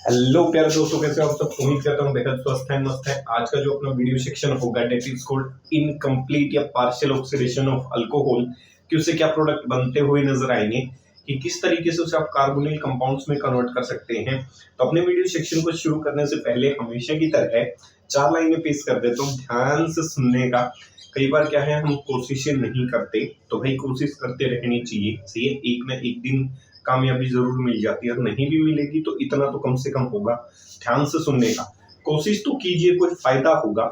Hello प्यारे दोस्तों, कैसे हो आप सब। उम्मीद करता हूँ बेहद स्वस्थ है, मस्त है। आज का जो अपना वीडियो सेक्शन होगा डेट इज कॉल्ड इनकम्प्लीट या पार्शियल ऑक्सीडेशन ऑफ अल्कोहल कि उससे क्या प्रोडक्ट बनते हुए नजर आएंगे, कि किस तरीके से उसे आप कार्बोनिल कंपाउंड्स में कन्वर्ट कर सकते हैं। तो अपने वीडियो सेक्शन को शुरू करने से पहले हमेशा की तरह 4 लाइनें पेश कर देता हूँ, ध्यान से सुनने का। कई बार क्या है, हम कोशिशें नहीं करते, तो भाई कोशिश करते रहनी चाहिए। सही है, एक ना एक दिन कामयाबी जरूर मिल जाती है, और नहीं भी मिलेगी तो इतना तो कम से कम होगा। ध्यान से सुनने का, कोशिश तो कीजिए, कोई फायदा होगा।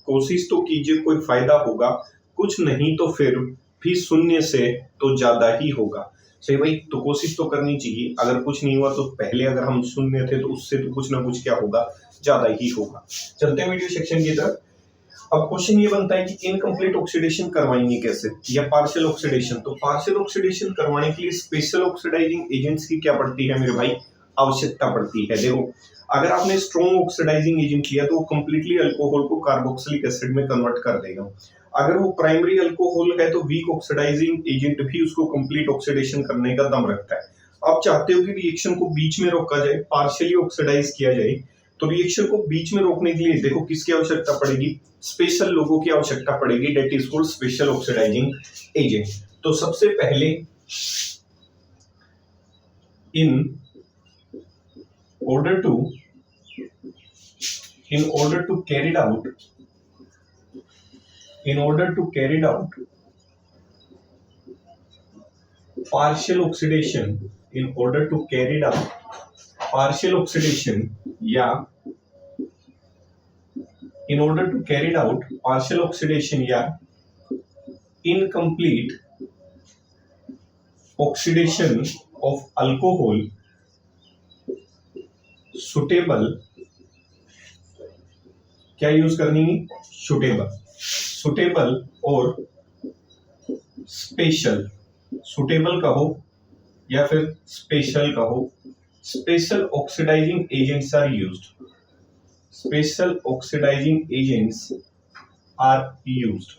कोशिश तो कीजिए, कोई फायदा होगा। कुछ नहीं तो फिर भी शून्य से तो ज्यादा ही होगा। सही भाई, तो कोशिश तो करनी चाहिए। अगर कुछ नहीं हुआ तो पहले अगर हम शून्य थे तो उससे तो कुछ ना कुछ क्या होगा, ज्यादा ही होगा। चलते हैं वीडियो सेक्शन की तरफ। अब क्वेश्चन ये बनता है कि इनकम्प्लीट ऑक्सीडेशन करवाएंगे कैसे, या पार्शियल ऑक्सीडेशन। तो पार्शियल ऑक्सीडेशन करवाने के लिए स्पेशल ऑक्सीडाइजिंग एजेंट्स की क्या पड़ती है मेरे भाई, आवश्यकता पड़ती है। देखो, अगर आपने स्ट्रॉन्ग ऑक्सीडाइजिंग एजेंट लिया तो वो कंप्लीटली अल्कोहल को कार्बोक्सिलिक एसिड में कन्वर्ट कर देगा। अगर वो प्राइमरी अल्कोहल है तो वीक ऑक्सीडाइजिंग एजेंट भी उसको कंप्लीट ऑक्सीडेशन करने का दम रखता है। आप चाहते हो कि रिएक्शन को बीच में रोका जाए, पार्शियली ऑक्सीडाइज किया जाए, तो रिएक्शन को बीच में रोकने के लिए देखो किसकी आवश्यकता पड़ेगी, स्पेशल लोगों की आवश्यकता पड़ेगी, that is called special oxidising agent. तो सबसे पहले in order to carry out partial oxidation, in order to carry out partial oxidation या in order to carry out partial oxidation या incomplete oxidation of alcohol suitable, क्या use करनी है, suitable और special. Suitable कहो या फिर स्पेशल कहो, special oxidising agents are used. Special oxidising agents are used.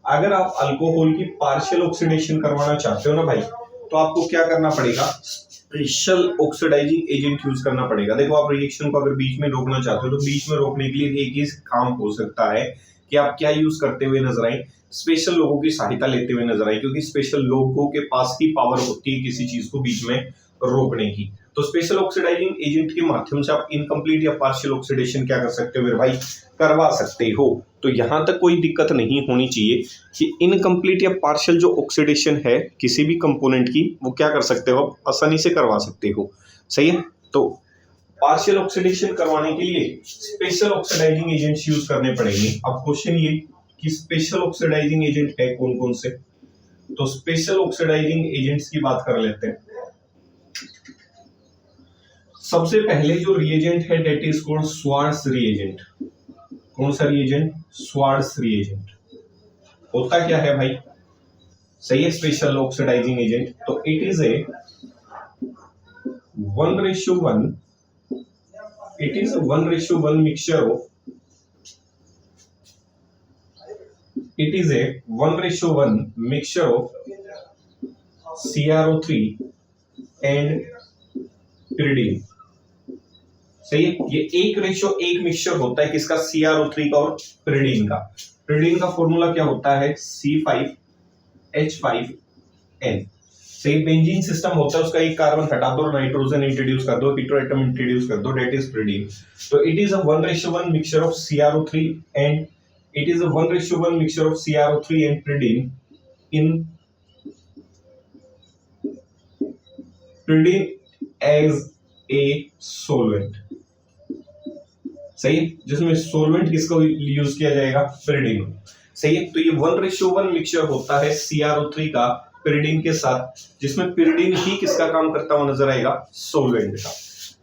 अगर आप अल्कोहल की पार्शियल ऑक्सीडेशन करवाना चाहते हो ना भाई, तो आपको क्या करना पड़ेगा, स्पेशल ऑक्सीडाइजिंग एजेंट यूज करना पड़ेगा। देखो, आप रिएक्शन को अगर बीच में रोकना चाहते हो तो बीच में रोकने के लिए एक ही काम हो सकता है कि आप क्या यूज करते हुए नजर आए, स्पेशल लोगों की सहायता लेते हुए नजर आए, क्योंकि स्पेशल लोगों के पास ही पावर होती है किसी चीज को बीच में रोकने की। तो स्पेशल ऑक्सीडाइजिंग एजेंट के माध्यम से आप इनकम्प्लीट या पार्शियल ऑक्सीडेशन क्या कर सकते हो मेरे भाई, करवा सकते हो। तो यहां तक कोई दिक्कत नहीं होनी चाहिए कि इनकम्प्लीट या पार्शियल जो ऑक्सीडेशन है किसी भी कंपोनेंट की, वो क्या कर सकते हो, आसानी से करवा सकते हो। सही है, तो पार्शियल ऑक्सीडेशन करवाने के लिए स्पेशल ऑक्सीडाइजिंग एजेंट्स यूज करने पड़ेंगे। अब क्वेश्चन ये कि स्पेशल ऑक्सीडाइजिंग एजेंट है कौन कौन से, तो स्पेशल ऑक्सीडाइजिंग एजेंट्स की बात कर लेते हैं। सबसे पहले जो रिएजेंट है that is called Swartz reagent. कौन सा रिएजेंट, स्वार्ट्ज रिएजेंट। होता क्या है भाई, सही है, स्पेशल ऑक्सीडाइजिंग एजेंट। तो it is A 1:1, it is a 1:1 mixture of, it is a 1:1 mixture of CrO3 and pyridine। सही है, ये 1:1 मिक्सचर होता है किसका, CrO3 का और pyridine का। pyridine का फॉर्मूला क्या होता है, C5H5N। सही, बेंजीन सिस्टम होता है, उसका एक कार्बन हटा दो, नाइट्रोजन इंट्रोड्यूस कर दो, हेटेरोएटम इंट्रोड्यूस कर दो, डेट इज pyridine। तो it is a 1:1 mixture of CrO3 and it is a 1:1 mixture of CrO3 and pyridine as a solvent। सही है, जिसमें सोलवेंट किसको यूज किया जाएगा, pyridine। सही है, तो ये 1:1 मिक्सचर होता है CrO3 का pyridine के साथ, जिसमें pyridine ही किसका काम करता हुआ नजर आएगा, सोलवेंट का।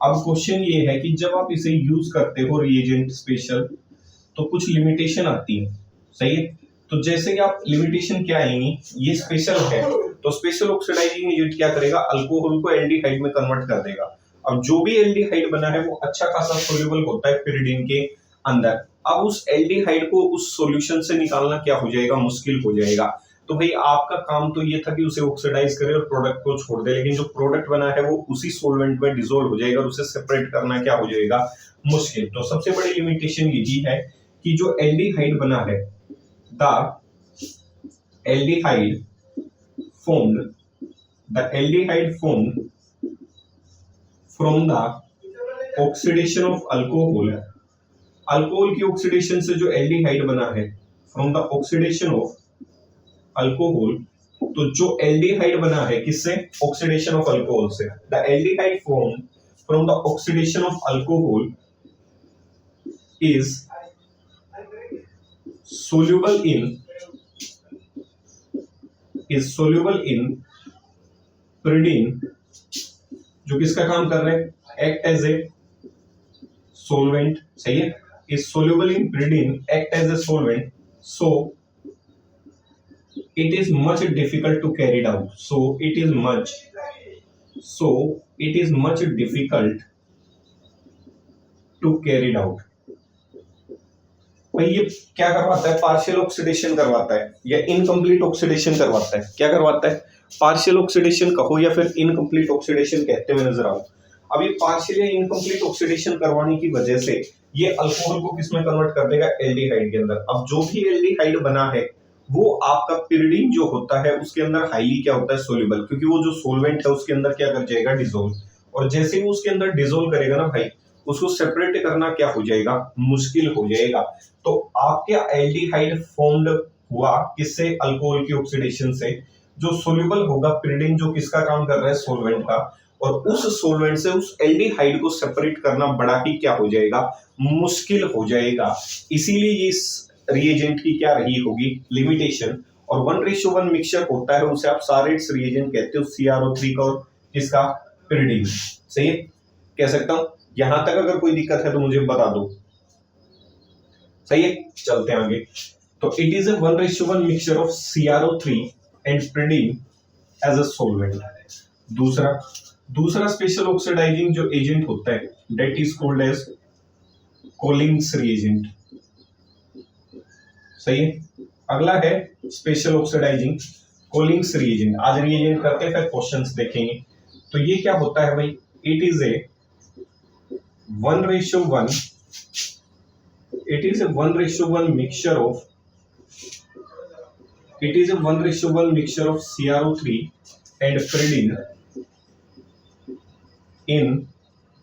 अब क्वेश्चन ये है कि जब आप इसे यूज करते हो रिएजेंट स्पेशल, तो कुछ लिमिटेशन आती है। सही है, तो जैसे कि आप लिमिटेशन क्या आएंगी, ये स्पेशल है तो स्पेशल ऑक्सीडाइजिंग एजेंट क्या करेगा, अल्कोहल को एल्डिहाइड में कन्वर्ट कर देगा। अब जो भी एल्डिहाइड बना है वो अच्छा खासा सोल्यूबल होता है pyridine के अंदर। अब उस एल्डिहाइड को उस सॉल्यूशन से निकालना क्या हो जाएगा, मुश्किल हो जाएगा। तो भाई आपका काम तो ये था कि उसे ऑक्सीडाइज करे और प्रोडक्ट को छोड़ दे, लेकिन जो प्रोडक्ट बना है वो उसी सोलवेंट में डिसोल्व हो जाएगा और उसे सेपरेट करना क्या हो जाएगा, मुश्किल। तो सबसे बड़ी लिमिटेशन यही है कि जो एल्डिहाइड बना है, the aldehyde formed the aldehyde formed from the oxidation of alcohol, alcohol की ऑक्सीडेशन से जो एल्डिहाइड बना है, from the oxidation of alcohol, तो जो एल्डिहाइड बना है किससे, ऑक्सीडेशन ऑफ अल्कोहल से, the aldehyde form from the oxidation of alcohol is soluble in pyridine, जो किसका काम कर रहे हैं, एक्ट एज ए सोलवेंट, सही है, is soluble in pyridine, act as a solvent, so it is much difficult to carry it out, so it is much difficult to carry it out। भाई ये क्या करवाता है, पार्शियल ऑक्सीडेशन करवाता है या इनकम्प्लीट ऑक्सीडेशन करवाता है, क्या करवाता है, पार्शियल ऑक्सीडेशन कहो या फिर इनकम्प्लीट ऑक्सीडेशन कहते हुए नजर आओ। अब ये पार्शियल या इनकम्प्लीट ऑक्सीडेशन करवाने की वजह से ये अल्कोहल को किसमें कन्वर्ट कर देगा, एल्डिहाइड के अंदर। अब जो भी एल्डिहाइड बना है वो आपका पिरिडीन जो होता है उसके अंदर हाईली क्या होता है, सोल्यूबल, क्योंकि वो जो सोलवेंट है उसके अंदर क्या कर जाएगा, डिसोल्व, और जैसे ही उसके अंदर डिसोल्व करेगा ना भाई, उसको सेपरेट करना क्या हो जाएगा, मुश्किल हो जाएगा। तो आपके एल्डिहाइड फॉर्म्ड हुआ किससे, अल्कोहल की ऑक्सीडेशन से, जो सोल्यूबल होगा पिरिडीन, जो किसका काम कर रहा है, सोलवेंट का, और उस सोलवेंट से उस एल्डिहाइड को सेपरेट करना बड़ा ही क्या हो जाएगा, मुश्किल हो जाएगा। इसीलिए ये इस रिएजेंट की क्या रही होगी, लिमिटेशन। और 1:1 मिक्सचर होता है उसे आप सारेट्स रिएजेंट कहते हो, CrO3 का और किसका, पिरिडीन, सही है, कह सकता हूं। यहां तक अगर कोई दिक्कत है तो मुझे बता दो, सही है, चलते हैं आगे। तो it is a 1:1 mixture of CrO3 and pyridine as a solvent. दूसरा स्पेशल ऑक्सीडाइजिंग जो एजेंट होता है, that is called as Collins reagent, सही है। अगला है स्पेशल ऑक्सीडाइजिंग कोलिंग्स रिएजेंट। आज रिएजेंट करते हैं, फिर क्वेश्चंस देखेंगे। तो ये क्या होता है भाई, it is A 1:1 mixture of CrO3 and pyridine इन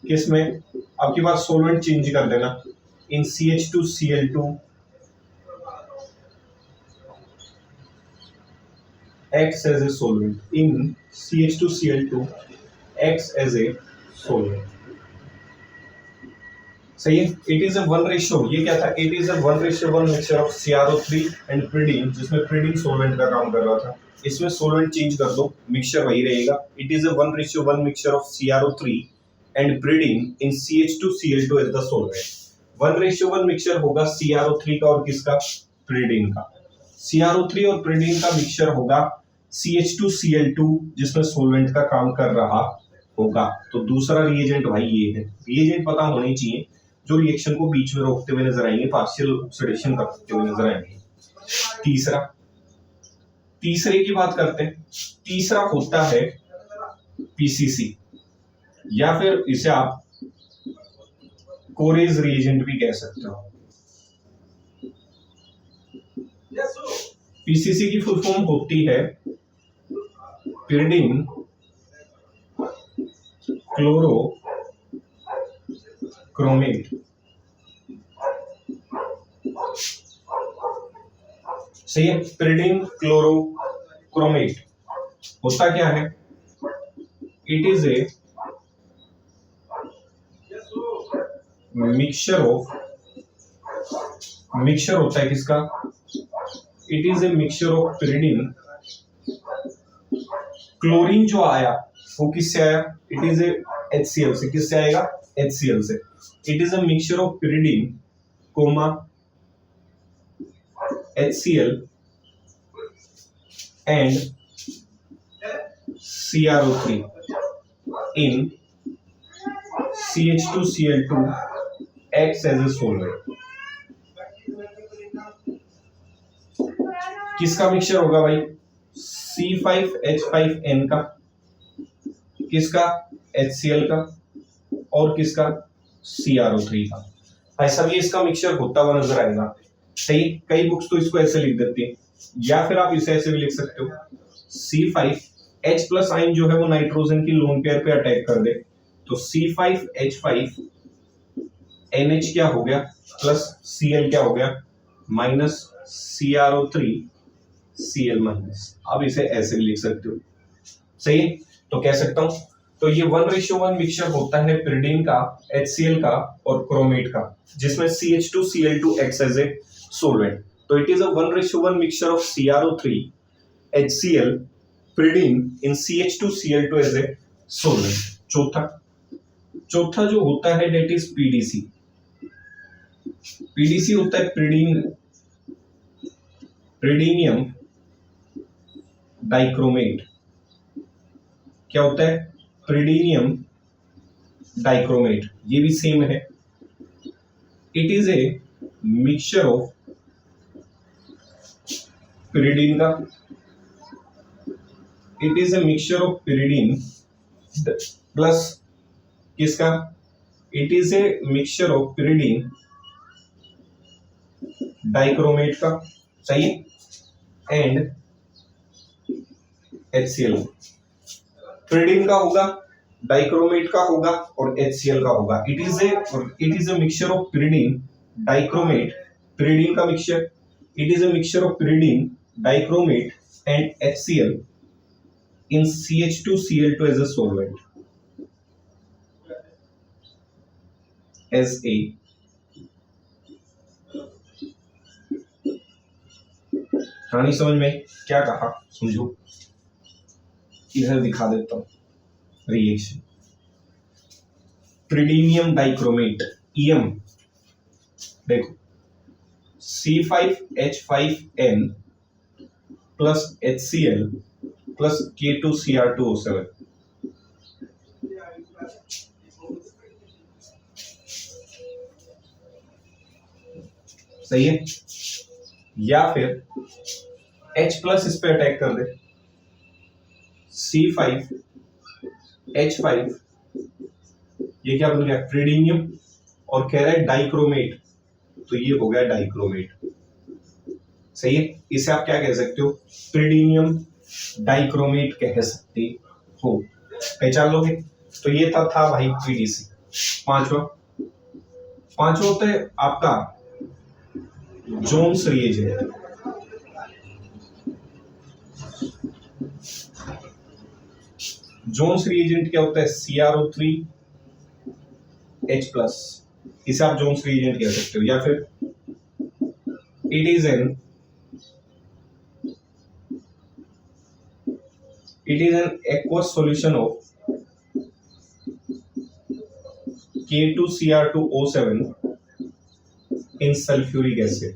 किसमें, आपकी बात सोलवेंट चेंज कर देना, इन CH2Cl2 acts as a solvent, in CH2Cl2 acts as a solvent, सही है। इट इज अ 1:, ये क्या था, it is a 1:1 mixture of CrO3 and pyridine, जिसमें pyridine सोलवेंट का काम कर रहा था, इसमें सोलवेंट चेंज कर दो, मिक्सचर वही रहेगा। It is a 1:1 mixture of CrO3 and pyridine in CH2Cl2 as the solvent. 1:1 mixture होगा CrO3 का और किसका, pyridine का। CrO3 और pyridine का मिक्सचर होगा CH2Cl2, जिसमें सोलवेंट का काम कर रहा होगा। तो दूसरा रिएजेंट भाई ये है, रिएजेंट पता होने चाहिए जो रिएक्शन को बीच में रोकते हुए नजर आएंगे, पार्शियल ऑक्सीडेशन करते हुए नजर आएंगे। तीसरे की बात करते हैं। तीसरा होता है PCC, या फिर इसे आप कोरेज रिएजेंट भी कह सकते हो। PCC की फुल फॉर्म होती है pyridine क्लोरोक्रोमेट, सही है। pyridine क्लोरोक्रोमेट होता क्या है, इट इज ए मिक्सचर होता है किसका, it is a mixture of pyridine, chlorine जो आया वो किससे आया, इट इज ए HCl से, किससे आएगा, HCl से। It is a mixture of pyridine comma HCl and CrO3 in CH2Cl2 acts as a solvent। किसका मिक्सचर होगा भाई? C5H5N का, किसका? HCl का, और किसका? CrO3 का। ऐसा भी इसका मिक्सचर होता हुआ नजर आएगा। सही, कई बुक्स तो इसको ऐसे लिख देती है, या फिर आप इसे ऐसे भी लिख सकते हो, C5H प्लस आइन जो है वो नाइट्रोजन की लोन पेयर पे अटैक कर दे, तो C5H5NH क्या हो गया, प्लस Cl क्या हो गया, माइनस CrO3Cl माइनस। अब इसे ऐसे भी लिख सकते हो। सही है, तो कह सकता हूं तो ये 1:1 मिक्सचर होता है pyridine का, HCl का और क्रोमेट का, जिसमें CH2Cl2 acts as a solvent. तो it is a 1:1 mixture of CrO3, HCl, pyridine in CH2Cl2 as a solvent. चौथा जो होता है that is PDC. PDC होता है pyridinium डाइक्रोमेट। क्या होता है? pyridinium dichromate. ये भी सेम है। It is a mixture of pyridine का, it is a mixture of pyridine plus किसका? It is a mixture of pyridine dichromate का, सही है, एंड HCl। pyridine का होगा, डाइक्रोमेट का होगा और HCl का होगा। It is a mixture of pyridine dichromate, pyridine का mixture, it is a mixture of pyridine dichromate and HCl in CH2Cl2 as a solvent, as a कहानी समझ में क्या कहा समझो, इधर दिखा देता हूं रिएक्शन। pyridinium डाइक्रोमेट EM, देखो C5H5N plus HCl plus K2Cr2O7, सही है, या फिर H प्लस इस पे अटैक कर दे, C5H5, ये क्या बन गया? pyridinium, और कह रहा है डाइक्रोमेट, तो ये हो गया डाइक्रोमेट। सही है, इसे आप क्या कह सकते हो? pyridinium डाइक्रोमेट कह सकते हो। पहचान लोगे? तो ये था भाई PDC। पांचवा होता है आपका जोन्स रिएजेंट। जोन्स रिएजेंट क्या होता है? CrO3H प्लस, इसे आप जोन्स रिएजेंट कह सकते हो, या फिर it is an aqueous solution of K2Cr2O7 in sulfuric acid।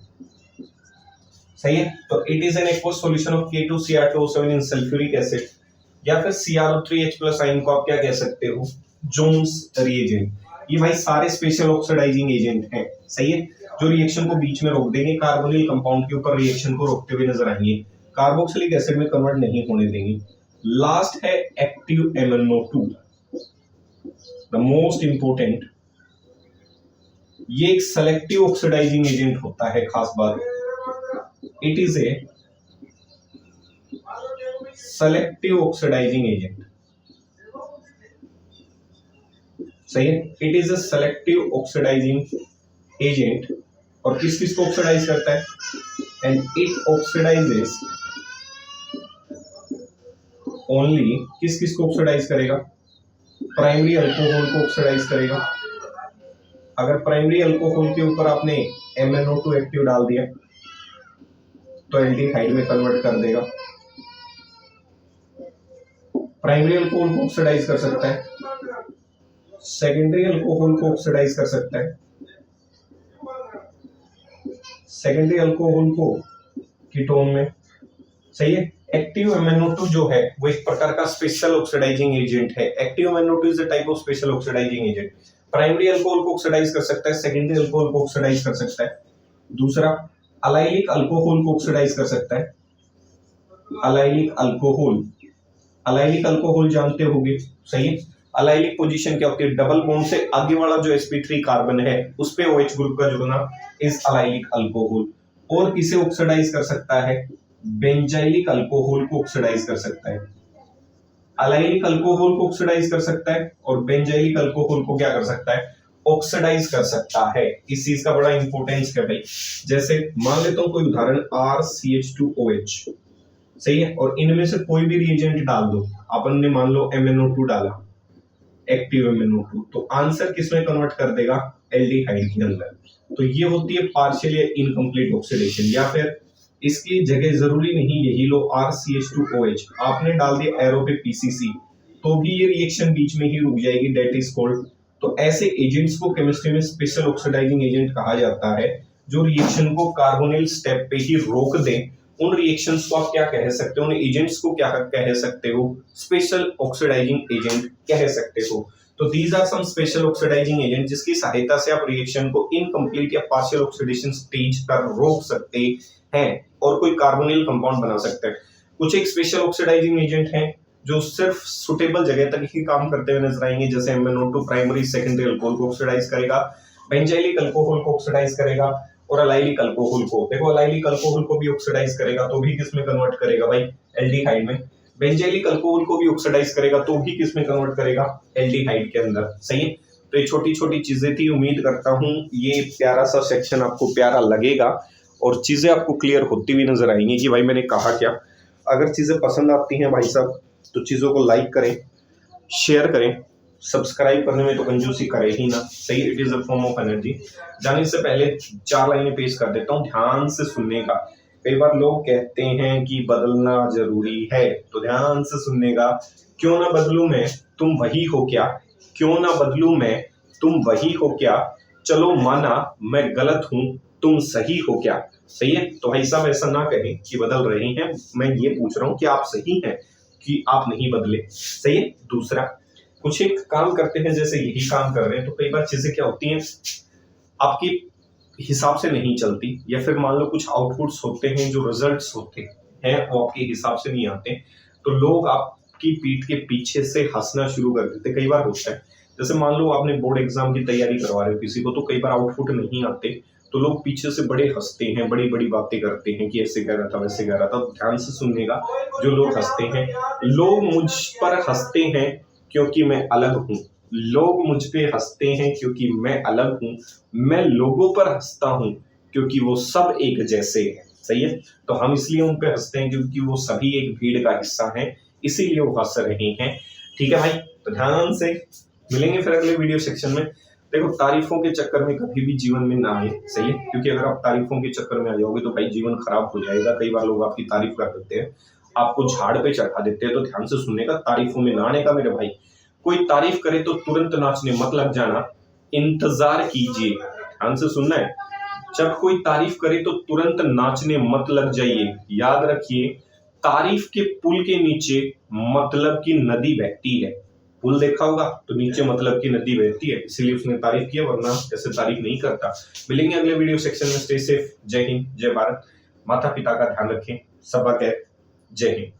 सही है, तो it is an aqueous solution of K2Cr2O7 in sulfuric acid, या फिर CrO3H प्लस आइन को आप क्या कह सकते हो? Jones reagent. ये भाई सारे स्पेशल ऑक्सीडाइजिंग एजेंट हैं, सही है, जो रिएक्शन को बीच में रोक देंगे, कार्बोनिल कंपाउंड के ऊपर रिएक्शन को रोकते हुए नजर आएंगे, कार्बोक्सिलिक एसिड में कन्वर्ट नहीं होने देंगे। लास्ट है active MnO2, the most important. ये एक सेलेक्टिव ऑक्सीडाइजिंग एजेंट होता है, खास बात, it is a selective oxidising agent. सही है, it is a selective oxidising agent, और किस किस को ऑक्सीडाइज करता है? एंड इट ऑक्सीडाइजेस ओनली, किस किस को ऑक्सीडाइज करेगा? प्राइमरी अल्कोहल को ऑक्सीडाइज करेगा। अगर प्राइमरी अल्कोहल के ऊपर आपने MnO2 एक्टिव डाल दिया तो एल्डिहाइड में कन्वर्ट कर देगा। प्राइमरी अल्कोहल को ऑक्सीडाइज कर सकता है, सेकेंडरी अल्कोहल को ऑक्सीडाइज कर सकता है, सेकेंडरी अल्कोहल को कीटोन में। सही है, एक्टिव MnO2 जो है वो एक प्रकार का स्पेशल ऑक्सीडाइजिंग एजेंट है। Active MnO2 is a type of special oxidising agent. Primary alcohol को ऑक्सीडाइज कर सकता है, सेकेंडरी अल्कोहल को ऑक्सीडाइज कर सकता है, दूसरा अलाइलिक अल्कोहल को ऑक्सीडाइज कर सकता है, अलाइलिक अल्कोहल, अलाइलिक अल्कोहल जानते होंगे, सही है। अलाइलिक पोजीशन क्या होती है, डबल बॉन्ड से आगे वाला जो sp3 कार्बन है उस पे OH ग्रुप का जुड़ना इस अलाइलिक अल्कोहल। और किसे ऑक्सीडाइज कर सकता है, बेंजाइलिक अल्कोहल को ऑक्सीडाइज कर सकता है। अलाइलिक अल्कोहल को ऑक्सीडाइज कर सकता है और बेंजाइलिक अल्कोहल को क्या कर सकता है, ऑक्सीडाइज कर सकता है। इस चीज का बड़ा इंपॉर्टेंस है भाई। जैसे मान लेता हूं कोई उदाहरण RCH2OH, सही है, और इनमें से कोई भी रिएजेंट डाल दो, अपन ने मान लो MnO2 डाला, एक्टिव MnO2, तो आंसर किसमें कन्वर्ट कर देगा, एल्डिहाइड के अंदर। तो ये होती है पार्शियल या इनकम्प्लीट ऑक्सीडेशन। या फिर इसकी जगह जरूरी नहीं यही लो RCH2OH, आपने डाल दिया एरो पे PCC, तो भी ये रिएक्शन बीच में ही रुक जाएगी, डेट इज कॉल्ड। तो ऐसे एजेंट्स को केमिस्ट्री में स्पेशल ऑक्सीडाइजिंग एजेंट कहा जाता है, जो रिएक्शन को कार्बोनिल स्टेप पे ही रोक दें। उन रिएक्शंस को आप क्या कह सकते हो, उन एजेंट्स को क्या कह सकते हो, स्पेशल ऑक्सीडाइजिंग एजेंट कह सकते हो। तो these are some special oxidising agent जिसकी सहायता से आप रिएक्शन को इनकम्प्लीट या पार्शियल ऑक्सीडेशन स्टेज पर रोक सकते हैं और कोई कार्बोनिल कंपाउंड बना सकते हैं। कुछ एक स्पेशल ऑक्सीडाइजिंग एजेंट हैं जो सिर्फ सुटेबल जगह तक ही काम करते हुए नजर आएंगे, जैसे MnO2 प्राइमरी सेकेंडरी अल्कोहल को ऑक्सीडाइज करेगा, बेंजाइलिक अल्कोहल को ऑक्सीडाइज करेगा, और अलाइलिक अल्कोहल को, देखो अलाइलिक अल्कोहल को भी ऑक्सीडाइज करेगा तो भी किसमें कन्वर्ट करेगा भाई, एल्डिहाइड में। बेंजाइलिक अल्कोहल को भी ऑक्सीडाइज करेगा तो भी किसमें कन्वर्ट करेगा, एल्डिहाइड के अंदर, सही है। तो ये छोटी छोटी चीजें थी, उम्मीद करता हूं ये प्यारा सा सेक्शन आपको प्यारा लगेगा और चीजें आपको क्लियर होती हुई नजर आएंगी कि भाई मैंने कहा क्या। अगर चीजें पसंद आती हैं भाई साहब तो चीजों को लाइक करें, शेयर करें, सब्सक्राइब करने में तो कंजूसी करे ही ना, सही, it is a form of energy. जाने से पहले 4 लाइनें पेश कर देता हूं, ध्यान से सुनने का। कई बार लोग कहते हैं कि बदलना जरूरी है, तो ध्यान से सुनने का। क्यों ना बदलूं मैं, तुम वही हो क्या, क्यों ना बदलूं मैं, तुम वही हो क्या, चलो माना मैं गलत हूं, तुम सही हो क्या, सही है। तो भाई साहब ऐसा ना कहें कि बदल रहे हैं, मैं ये पूछ रहा हूं कि आप सही हैं कि आप नहीं बदले, सही है। दूसरा, कुछ एक काम करते हैं जैसे यही काम कर रहे हैं, तो कई बार चीजें क्या होती हैं आपकी हिसाब से नहीं चलती, या फिर मान लो कुछ आउटपुट्स होते हैं जो रिजल्ट्स होते हैं वो आपके हिसाब से नहीं आते, तो लोग आपकी पीठ के पीछे से हंसना शुरू कर देते। कई बार होता है, जैसे मान लो आपने बोर्ड एग्जाम की तैयारी करवा रहे हो किसी को, तो कई बार आउटपुट नहीं आते तो लोग पीछे से बड़े हंसते हैं, बड़ी बड़ी बातें करते हैं कि ऐसे कह रहा था वैसे कह रहा था। ध्यान से सुननेगा, जो लोग हंसते हैं, लोग मुझ पर हंसते हैं क्योंकि मैं अलग हूं, लोग मुझ पे हंसते हैं क्योंकि मैं अलग हूं, मैं लोगों पर हंसता हूं क्योंकि वो सब एक जैसे हैं, सही है। तो हम इसलिए उन पे हंसते हैं क्योंकि वो सभी एक भीड़ का हिस्सा हैं, इसीलिए वो हंस रहे हैं, ठीक है भाई। तो ध्यान से मिलेंगे फिर अगले वीडियो सेक्शन में। देखो तारीफों के चक्कर में कभी भी जीवन में ना आए, सही है, क्योंकि अगर आप तारीफों के चक्कर में आ जाओगे तो भाई जीवन खराब हो जाएगा। कई बार लोग आपकी तारीफ कर देते हैं, आपको झाड़ पे चढ़ा देते हैं, तो ध्यान से सुनने का, तारीफों में ना आने का मेरे भाई। कोई तारीफ करे तो तुरंत नाचने मत लग जाना, इंतजार कीजिए, ध्यान से सुनना है। जब कोई तारीफ करे तो तुरंत नाचने मत लग जाइए, याद रखिए तारीफ के पुल के नीचे मतलब की नदी बहती है। पुल देखा होगा तो नीचे मतलब की नदी बहती है, इसीलिए उसने तारीफ किया, वरना ऐसे तारीफ नहीं करता। मिलेंगे अगले वीडियो सेक्शन में, स्टे सेफ, जय हिंद, जय भारत, माता पिता का ध्यान रखें, सबका जय हिंद।